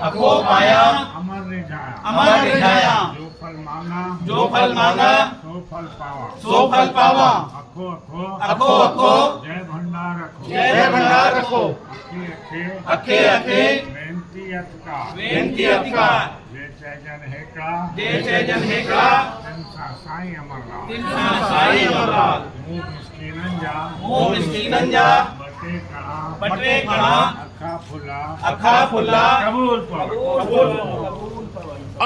अखो पाया अमर रिझाया जो फल मांगा सो फल पावा अखो अखो जय भंडार रखो अखे अखे बेनती अतिकार जय जन है का तिनसा साईं अमरलाल मुंह मिस्कीनन जा बटे कणा अखा फुला कबूल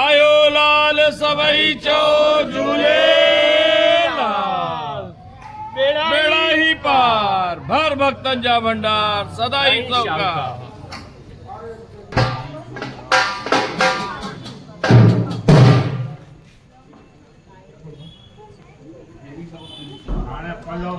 आयो लाल सबई चो झूले लाल बेड़ा ही पार भर भक्तन जा भंडार सदाई चौका पलो